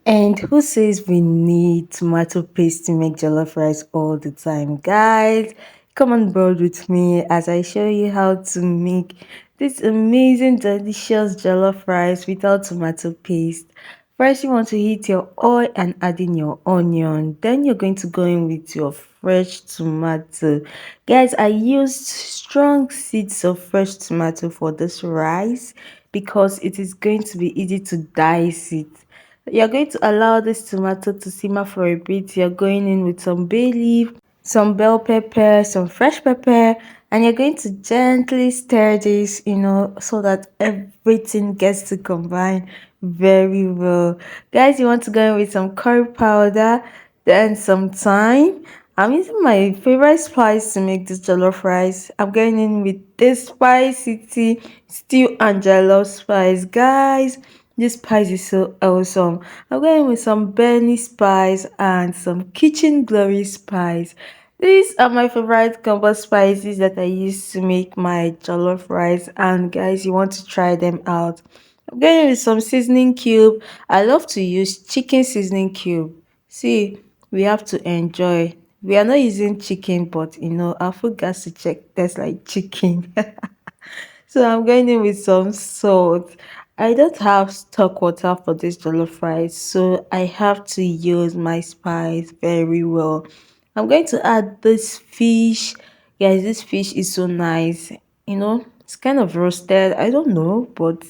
And who says we need tomato paste to make jollof rice all the time? Guys, come on board with me as I show you how to make this amazing, delicious jollof rice without tomato paste. First, you want to heat your oil and add in your onion. Then you're going to go in with your fresh tomato. Guys, I used strong seeds of fresh tomato for this rice because it is going to be easy to dice it. You're going to allow this tomato to simmer for a bit. You're going in with some bay leaf, some bell pepper, some fresh pepper, and you're going to gently stir this, so that everything gets to combine very well. Guys, you want to go in with some curry powder, then some thyme. I'm using my favorite spice to make this jollof rice. I'm going in with this spicy tea, stew and jollof spice. Guys, this spice is so awesome. I'm going with some Benny spice and some kitchen glory spice. These are my favorite combo spices that I use to make my jollof rice. And guys, you want to try them out. I'm going with some seasoning cube. I love to use chicken seasoning cube. See, we have to enjoy. We are not using chicken, but our food gas to check. That's like chicken. So I'm going in with some salt. I don't have stock water for this jollof rice, so I have to use my spice very well. I'm going to add this fish. Guys, this fish is so nice. It's kind of roasted. I don't know, but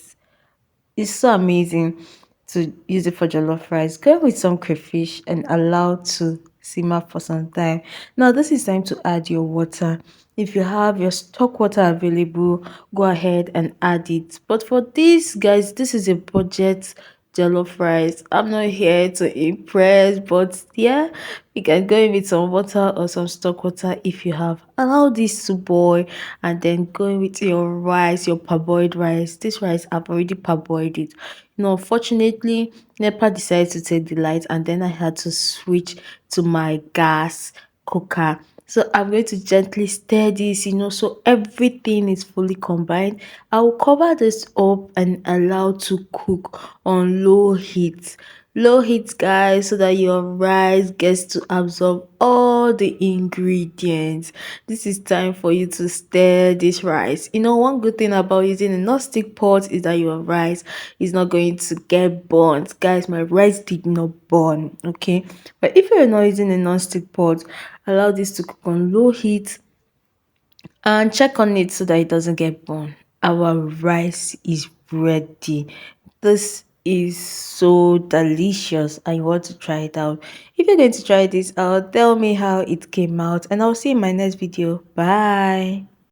it's so amazing to use it for jollof rice. Go with some crayfish and allow to simmer for some time. Now this is time to add your water. If you have your stock water available, go ahead and add it. But for this, guys, this is a budget jollof rice. I'm not here to impress, but yeah, you can go in with some water or some stock water if you have. Allow this to boil and then go in with your rice, your parboiled rice. This rice, I've already parboiled it. Unfortunately, NEPA decided to take the light and then I had to switch to my gas cooker. So I'm going to gently stir this, so everything is fully combined. I will cover this up and allow to cook on low heat. Low heat, guys, so that your rice gets to absorb all the ingredients. This is time for you to stir this rice. One good thing about using a non-stick pot is that your rice is not going to get burnt. Guys, my rice did not burn, okay? But if you're not using a non-stick pot, allow this to cook on low heat and check on it so that it doesn't get burned. Our rice is ready. This is so delicious. I want to try it out. If you're going to try this out, tell me how it came out and I'll see you in my next video. Bye.